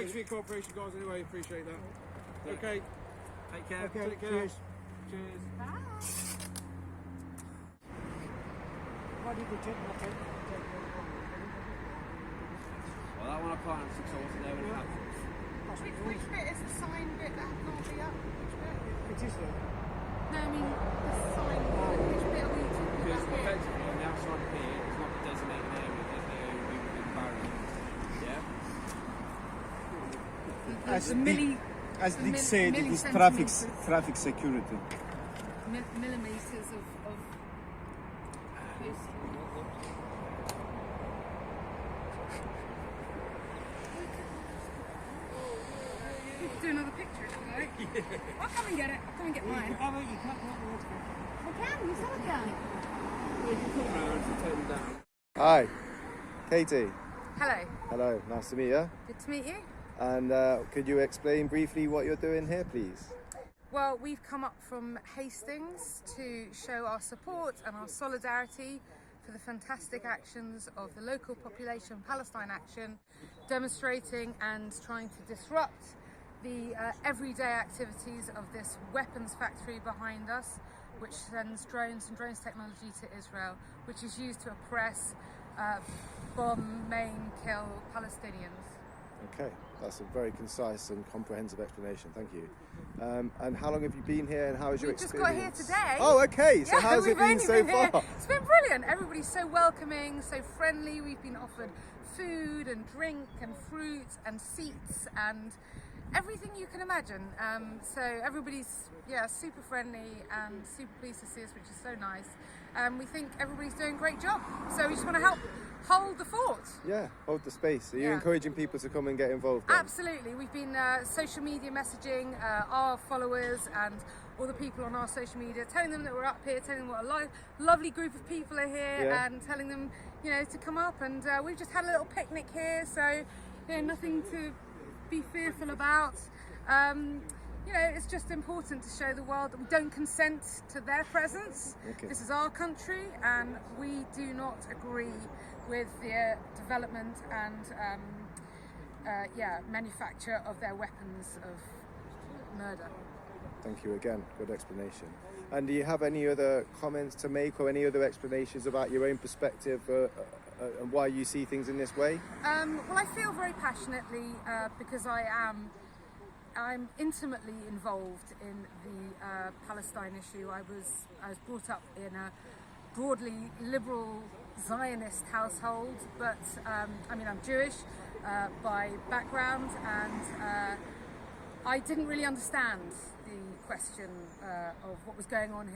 thanks for your cooperation, guys. Anyway, appreciate that. Yeah. Okay. Take care. Okay. Take care. Cheers. Cheers. Bye. Why did you take my take? Well, that one I can't answer because I wasn't there when it happened. Which bit is the sign bit that can't be up? Which bit? It is there. No, I mean the sign bit. Which bit are we talking Because about here? effectively on the outside of here, it's not the designated area. There's the area we would be barrier. Yeah. As Dick said, it is traffic security. Millimeters of We could do another picture if you like. I'll come and get it. I'll come and get mine. You can't I can, you said I can. You can come around and take them down. Hi, Katie. Hello. Hello, nice to meet you. Good to meet you. And could you explain briefly what you're doing here, please? Well, we've come up from Hastings to show our support and our solidarity for the fantastic actions of the local population, Palestine Action, demonstrating and trying to disrupt the everyday activities of this weapons factory behind us, which sends drones and drones technology to Israel, which is used to oppress, bomb, maim, kill Palestinians. Okay, that's a very concise and comprehensive explanation, thank you. And how long have you been here and how has your experience? We just got here today. Oh, okay, so yeah, how's it been so far? Here. It's been brilliant. Everybody's so welcoming, so friendly. We've been offered food and drink and fruit and seats and everything you can imagine. So everybody's super friendly and super pleased to see us, which is so nice. We think everybody's doing a great job. So we just want to help hold the fort. Yeah, hold the space. Are you encouraging people to come and get involved then? Absolutely. We've been social media messaging our followers and all the people on our social media, telling them that we're up here, telling them what a lovely group of people are here and telling them, to come up. And we've just had a little picnic here, so nothing to be fearful about. It's just important to show the world that we don't consent to their presence. Okay. This is our country and we do not agree with the development and manufacture of their weapons of murder. Thank you again, good explanation. And do you have any other comments to make or any other explanations about your own perspective and why you see things in this way? Well, I feel very passionately because I'm intimately involved in the Palestine issue. I was brought up in a broadly liberal Zionist household, but I'm Jewish by background, and I didn't really understand the question of what was going on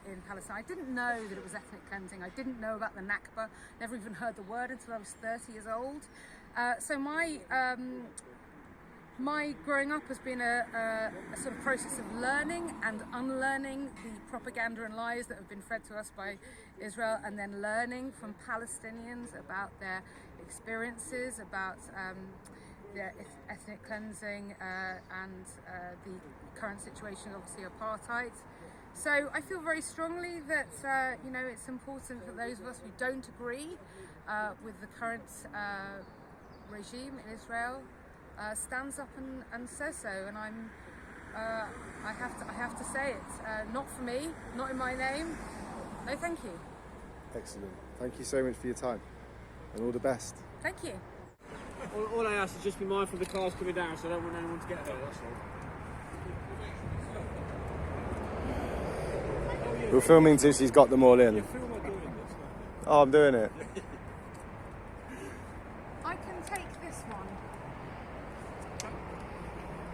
in Palestine. I didn't know that it was ethnic cleansing. I didn't know about the Nakba. Never even heard the word until I was 30 years old. So my growing up has been a sort of process of learning and unlearning the propaganda and lies that have been fed to us by Israel, and then learning from Palestinians about their experiences, about their ethnic cleansing and the current situation, obviously apartheid. So I feel very strongly that it's important that those of us who don't agree with the current regime in Israel stands up and says so, and I have to say it. Not for me, not in my name. No, thank you. Excellent. Thank you so much for your time, and all the best. Thank you. All I ask is just be mindful of the cars coming down, so I don't want anyone to get hurt. That's all. We're filming till she's got them all in. Oh, I'm doing it. I can take this one.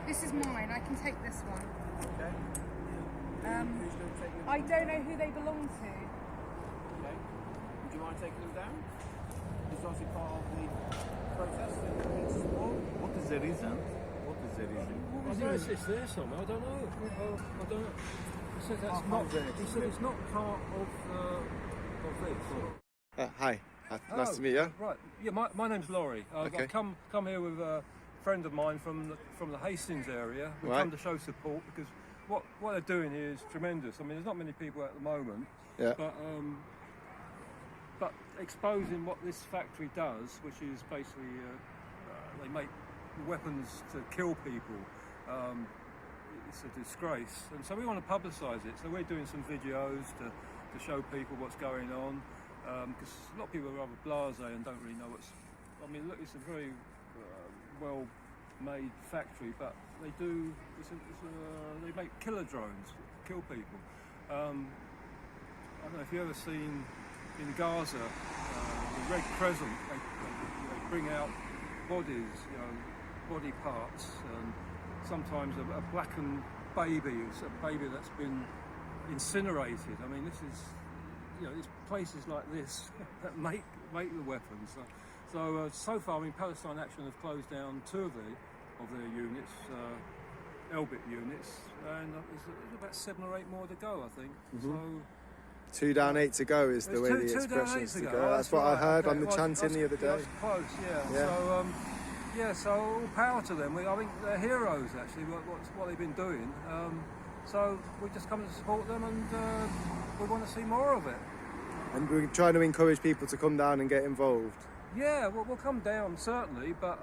This is mine. I can take this one. Okay. I don't know who they belong to. Okay. Would you mind taking them down? It's obviously part of the protest. What is the reason? What is the reason? It's there somewhere. I don't know. I don't know. He said that's not. He said it's not part of this. Hi. Nice to meet you. Right. Yeah, my name's Laurie. Okay. I've come here with a friend of mine from the Hastings area. We've come to show support because what they're doing here is tremendous. I mean, there's not many people at the moment. Yeah. But exposing what this factory does, which is basically they make weapons to kill people. It's a disgrace, and so we want to publicise it. So we're doing some videos to show people what's going on, because a lot of people are rather blasé and don't really know what's. I mean, look, it's a very well-made factory, but they do. They make killer drones, to kill people. I don't know if you've ever seen in Gaza the Red Crescent. They bring out bodies, body parts, and sometimes a blackened baby. It's a baby that's been incinerated. I mean, this is, it's places like this that make the weapons. So far, I mean, Palestine Action have closed down 2 of their units, Elbit units, and there's about 7 or 8 more to go, I think. So 2 down, 8 to go is the way the expression is to go. That's what I heard on the chanting the other day. That's close, yeah. So all power to them. I think they're heroes, actually, what they've been doing. So we just come to support them, and we want to see more of it. And we're trying to encourage people to come down and get involved. Yeah, we'll come down, certainly, but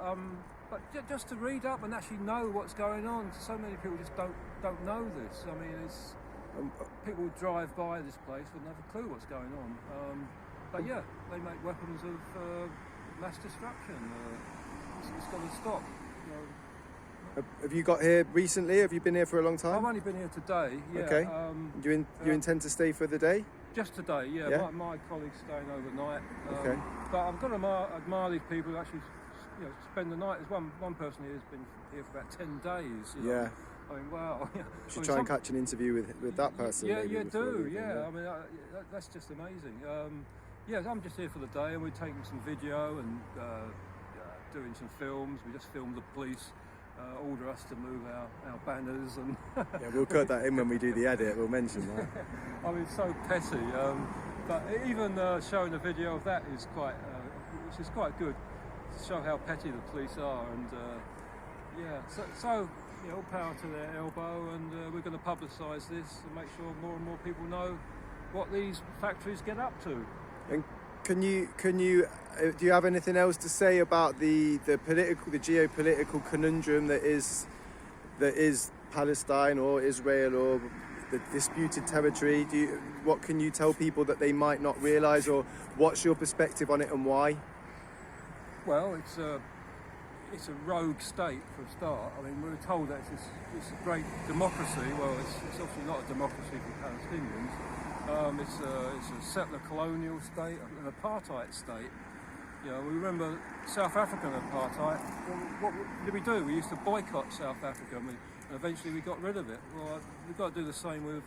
just to read up and actually know what's going on. So many people just don't know this. I mean, it's people who drive by this place wouldn't have a clue what's going on. But yeah, they make weapons of mass destruction. It's got to stop. Have you got here recently? Have you been here for a long time? I've only been here today. Yeah. Okay. You intend to stay for the day? Just today, yeah. Yeah? My colleague's staying overnight. Okay. But I've got to admire these people who actually, spend the night. There's one person here who's been here for about 10 days. Yeah. I mean, wow. You should try and catch an interview with that person. Yeah, maybe you do. leaving, Yeah. I mean, that's just amazing. I'm just here for the day, and we're taking some video and doing some films. We just filmed the police order us to move our banners, and yeah, we'll cut that in when we do the edit. We'll mention that. I mean, it's so petty, but even showing a video of that is quite good to show how petty the police are, and all power to their elbow, and we're going to publicise this and make sure more and more people know what these factories get up to. And can you do you have anything else to say about the geopolitical conundrum that is Palestine or Israel or the disputed territory? What can you tell people that they might not realise, or what's your perspective on it and why? Well, it's a rogue state for a start. I mean, we were told that it's a great democracy. Well, it's obviously not a democracy for Palestinians. It's a settler colonial state, an apartheid state. We remember South African apartheid. What did we do? We used to boycott South Africa, and eventually we got rid of it. Well, we've got to do the same with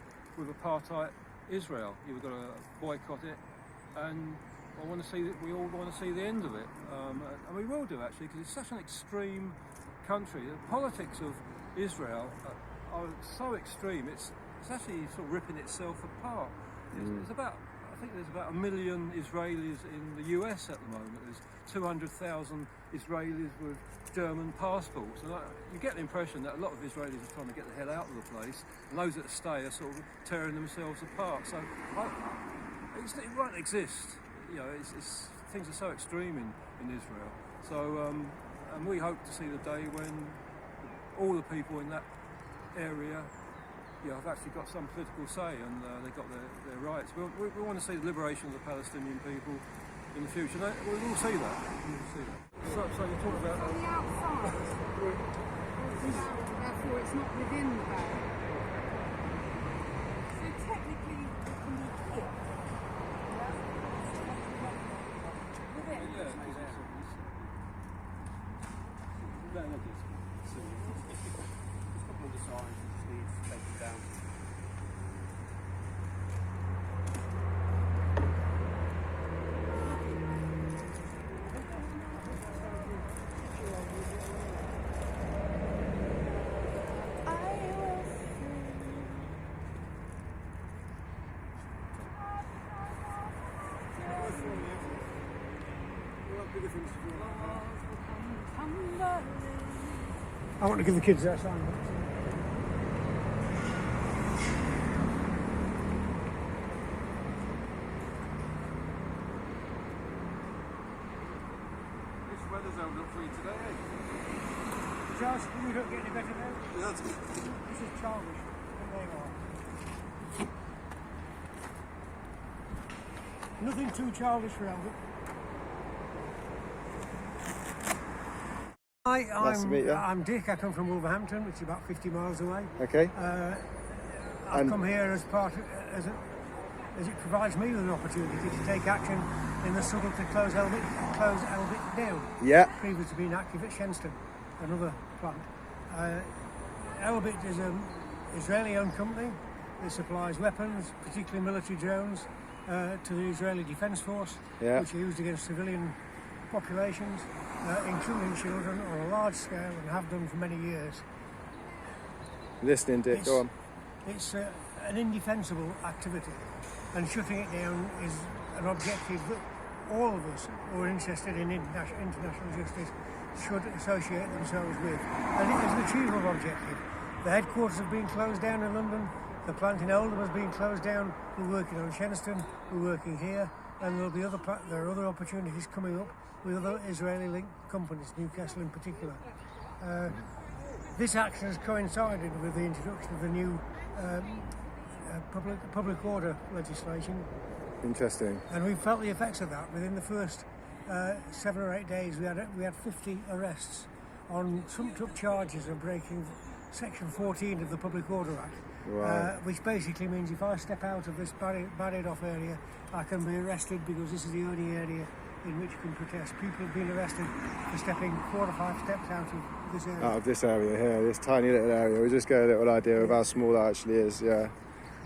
apartheid Israel. We've got to boycott it, and we all want to see the end of it, and we will do, actually, because it's such an extreme country. The politics of Israel are so extreme. It's actually sort of ripping itself apart. I think there's about 1 million Israelis in the US at the moment. There's 200,000 Israelis with German passports, and you get the impression that a lot of Israelis are trying to get the hell out of the place, and those that stay are sort of tearing themselves apart. So it won't exist. Things are so extreme in Israel. So and we hope to see the day when all the people in that area have actually got some political say, and they've got their rights. We want to see the liberation of the Palestinian people in the future. We will see that. So you talk about on the outside. Therefore, it's not within the barrier. So technically, it can be here. Within. Yeah, exactly. A couple of the signs just need to take it down. I want to give the kids that sign. This weather's held up for you today, eh? We don't get any better now. This is childish. There you are. Nothing too childish for Elbit. Hi, Nice to meet you. I'm Dick. I come from Wolverhampton, which is about 50 miles away. Okay. I've come here as as it provides me with an opportunity to take action in the struggle to close Elbit down. Yeah. Previously being active at Shenston, another plant. Elbit is an Israeli-owned company. It supplies weapons, particularly military drones, to the Israeli Defence Force, Yeah. which are used against civilian populations, including children, on a large scale, and have done for many years. Listening, Dick. Go on. It's an indefensible activity, and shutting it down is an objective that all of us who are interested in international justice should associate themselves with. And it is an achievable objective. The headquarters have been closed down in London, the plant in Oldham has been closed down, we're working on Shenston, we're working here, and there are other opportunities coming up with other Israeli-linked companies, Newcastle in particular. This action has coincided with the introduction of the new public order legislation, Interesting. and we felt the effects of that. Within the first 7 or 8 days, we had 50 arrests on trumped-up charges of breaking Section 14 of the Public Order Act, Right. which basically means if I step out of this barried-off area, I can be arrested because this is the only area in which you can protest. People have been arrested for stepping 4 or 5 steps out of this area. Out of this area here, this tiny little area. We just get a little idea of how small that actually is, yeah.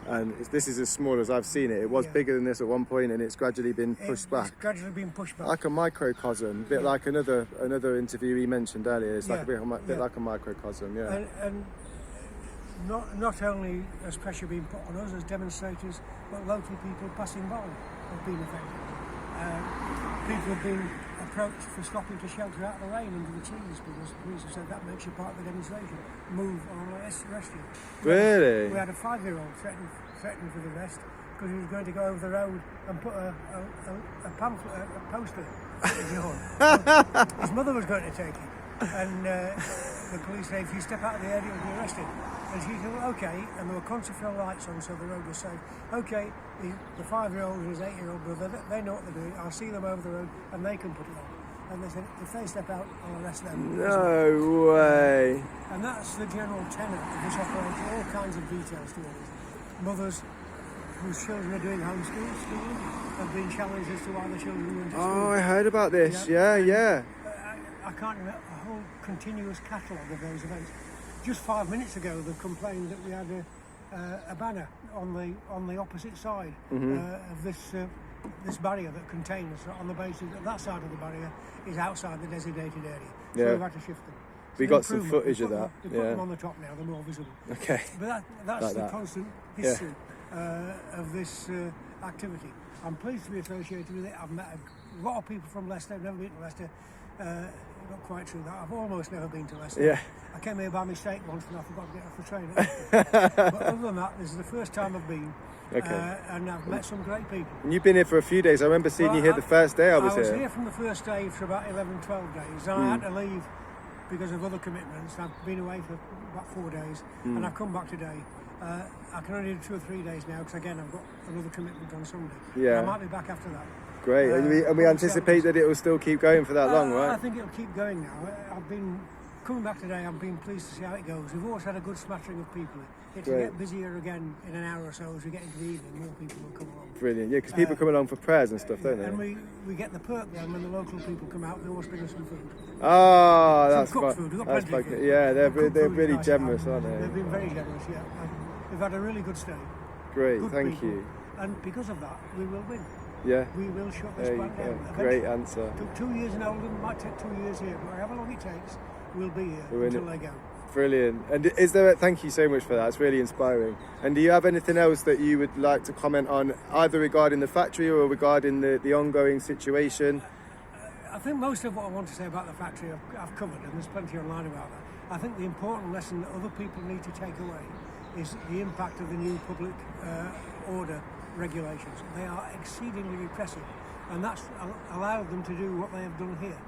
And this is as small as I've seen it. It was bigger than this at one point, and it's gradually been pushed back. It's gradually been pushed back. Like a microcosm, a bit like another interviewee mentioned earlier. It's like Yeah. a bit like a microcosm, yeah. And not only has pressure been put on us as demonstrators, but local people passing by have been affected. People have been approached for stopping to shelter out of the rain under the trees because the police have said that makes you part of the demonstration. Move or I'll arrest you. Really? We had a 5-year-old threatened with arrest because he was going to go over the road and put a pamphlet, a poster in his yard. His mother was going to take him, and the police said, if you step out of the area, you'll be arrested. And she said, well, okay, and there were contraflow lights on, so the road was safe. Okay, the 5-year-old and his 8-year-old brother, they know what they're doing. I'll see them over the road, and they can put it on. And they said, if they step out, I'll arrest them. No way. And that's the general tenor of this operation. All kinds of details to all this. Mothers whose children are doing schooling have been challenged as to why the children went to school. Oh, I heard about this. Yeah. I can't remember a whole continuous catalogue of those events. Just 5 minutes ago, they complained that we had a banner on the opposite side of this barrier that contains, on the basis that side of the barrier is outside the designated area. So Yeah. we've had to shift them. We It's got an some improvement. footage of that, We put them on the top now, they're more visible. Okay. But that's Like the that. constant history of this activity. I'm pleased to be associated with it. I've met a lot of people from Leicester. I've never been to Leicester. Not quite true that. I've almost never been to Leicester. Yeah. I came here by mistake once and I forgot to get off the train. But other than that, this is the first time I've been. Okay. And I've met some great people. And you've been here for a few days. I remember seeing you here the first day I was I was here. here from the first day for about 11, 12 days. And I had to leave because of other commitments. I've been away for about 4 days and I've come back today. I can only do 2 or 3 days now because again I've got another commitment on Sunday. Yeah. I might be back after that. Great. And we anticipate that it will still keep going for that long, I right? think it'll keep going now. I've been coming back today. I've been pleased to see how it goes. We've always had a good smattering of people. It'll Great. get busier again in an hour or so as we get into the evening. More people will come along. Brilliant. Yeah, because people come along for prayers and stuff, don't And they? we get the perk then when the local people come out. They always bring us some food. Oh, that's cooked fun. food. We've got That's plenty of fun. food. Yeah, they're Cooked food is really nice. generous, aren't They've they? been very generous, yeah. We've had a really good stay. Great. Good Thank people. you. And because of that, we will win. Yeah. We will shut this There you plant go. down. Great Eventually. answer. Took 2 years in Oldham, might take 2 years here, but however long it takes, we'll be here We're in until it. they go. Brilliant. And is there? Thank you so much for that. It's really inspiring. And do you have anything else that you would like to comment on, either regarding the factory or regarding the ongoing situation? I think most of what I want to say about the factory I've covered, and there's plenty online about that. I think the important lesson that other people need to take away is the impact of the new public order regulations. They are exceedingly repressive, and that's allowed them to do what they have done here.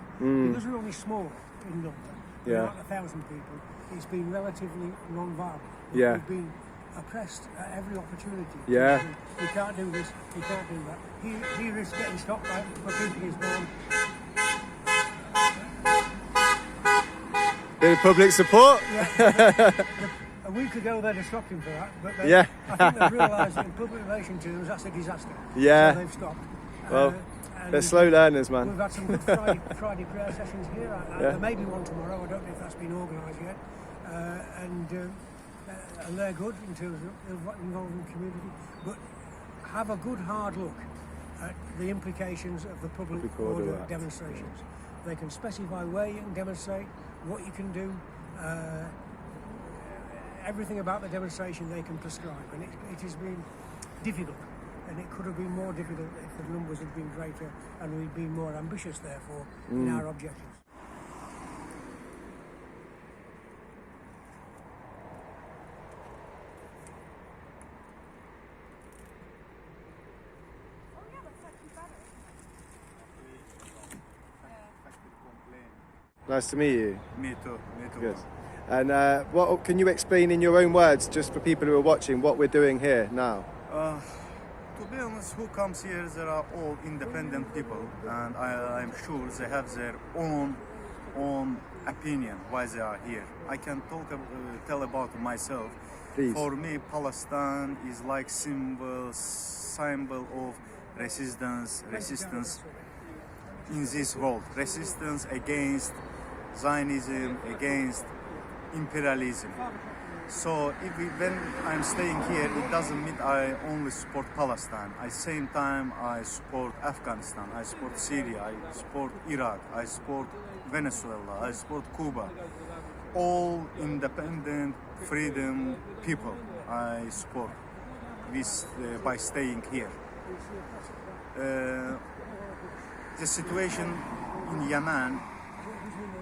Because we're only small in number, There aren't 1,000 people. It's been relatively non-violent. Yeah. We've been oppressed at every opportunity. Yeah. You can't do this, you can't do that. He risks getting stopped for keeping his mom. Bit of public support. A week ago they'd have stopped him for that, but Yeah. I think they've realised that in public relation terms that's a disaster. Yeah. So they've stopped. Well, And they're slow learners, man. We've had some good Friday prayer sessions here. There may be one tomorrow. I don't know if that's been organised yet. And they're good in terms of involving the community. But have a good hard look at the implications of the public order demonstrations. They can specify where you can demonstrate, what you can do, everything about the demonstration they can prescribe. And it has been difficult. And it could have been more difficult if the numbers had been greater and we'd been more ambitious, therefore, in our objectives. Nice to meet you. Me too. Good. And what can you explain in your own words, just for people who are watching, what we're doing here now? To be honest, who comes here, they are all independent people, and I'm sure they have their own opinion why they are here. I can tell about myself. Please. For me, Palestine is like symbol of resistance in this world. Resistance against Zionism, against imperialism. So when I'm staying here, it doesn't mean I only support Palestine. At the same time, I support Afghanistan, I support Syria, I support Iraq, I support Venezuela, I support Cuba. All independent, freedom people I support by staying here. The situation in Yemen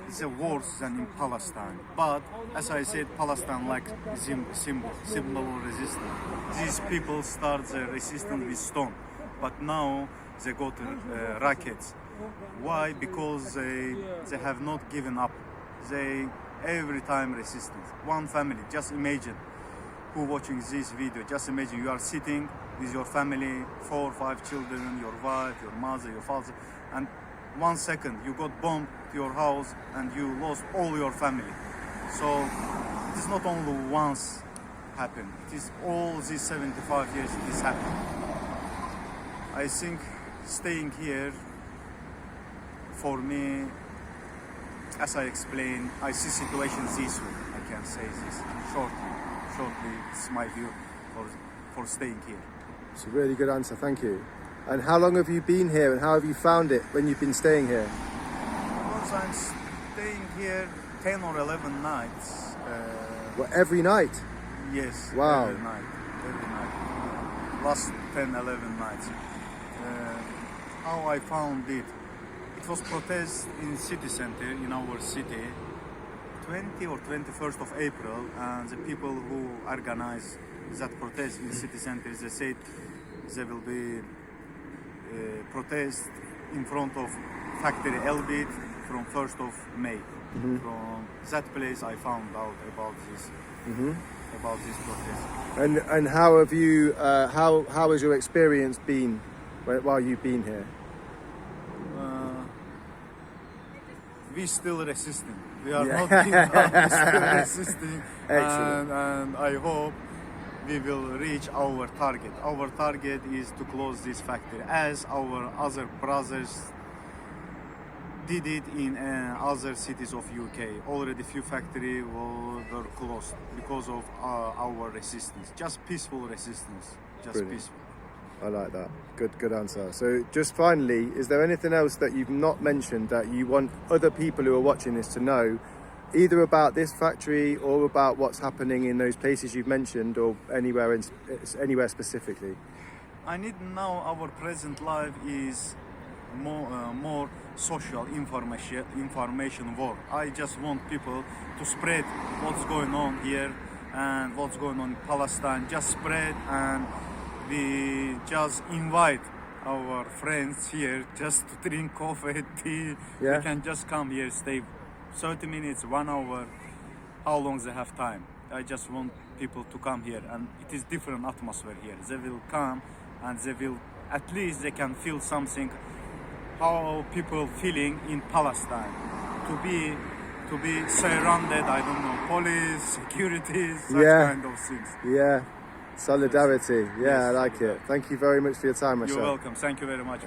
is worse than in Palestine. But as I said, Palestine like symbol of resistance. These people start the resistance with stone, but now they go to rockets. Why? Because they have not given up. They every time resistance. One family. Just imagine who watching this video. Just imagine you are sitting with your family, 4 or 5 children, your wife, your mother, your father, and 1 second you got bombed to your house and you lost all your family. So it is not only once happened, it is all these 75 years it is happened. I think staying here, for me, as I explained, I see situations this way. I can say this shortly, it's my view for staying here. It's a really good answer, thank you. And how long have you been here and how have you found it when you've been staying here? Because I'm staying here 10 or 11 nights. What, every night? Yes, wow. Every night. Last 10, 11 nights. How I found it? It was protest in city center, in our city, 20 or 21st of April, and the people who organized that protest in city center, they said there will be protest in front of factory Elbit from 1st of May. Mm-hmm. From that place I found out about this protest. And how have you how has your experience been while you've been here? We still resisting. We are not giving up. We still resisting. Excellent. And I hope we will reach our target. Our target is to close this factory, as our other brothers did it in other cities of UK. Already few factories were closed because of our resistance. Just peaceful resistance. Just Brilliant. Peaceful. I like that. Good answer. So just finally, is there anything else that you've not mentioned that you want other people who are watching this to know, either about this factory or about what's happening in those places you've mentioned, or anywhere specifically? I need now our present life is more social information war. I just want people to spread what's going on here and what's going on in Palestine. Just spread, and we just invite our friends here just to drink coffee, tea. Yeah. We can just come here, stay 30 minutes, 1 hour, how long they have time. I just want people to come here, and it is different atmosphere here. They will come and they will, at least they can feel something, how people feeling in Palestine. To be surrounded, I don't know, police, securities, such kind of things. Yeah. Solidarity. Yeah, Yes. I like it. Thank you very much for your time, Marcel. You're welcome. Thank you very much.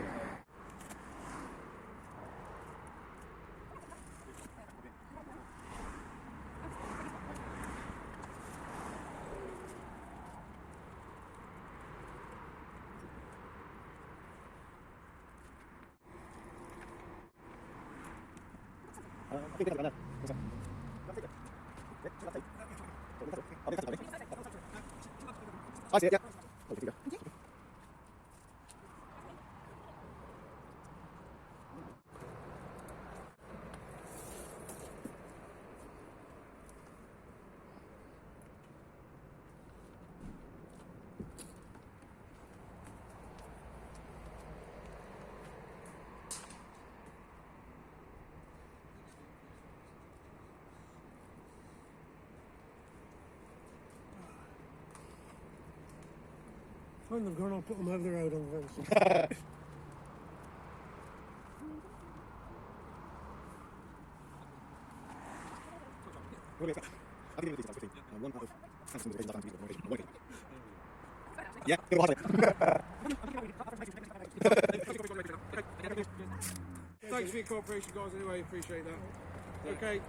I see it, yeah. When they've gone, I'll put them over the road on the fence. Yeah, Thanks for your cooperation, guys. Anyway, appreciate that. Okay.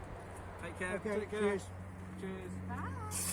Take care. Okay, Take care. cheers. Cheers.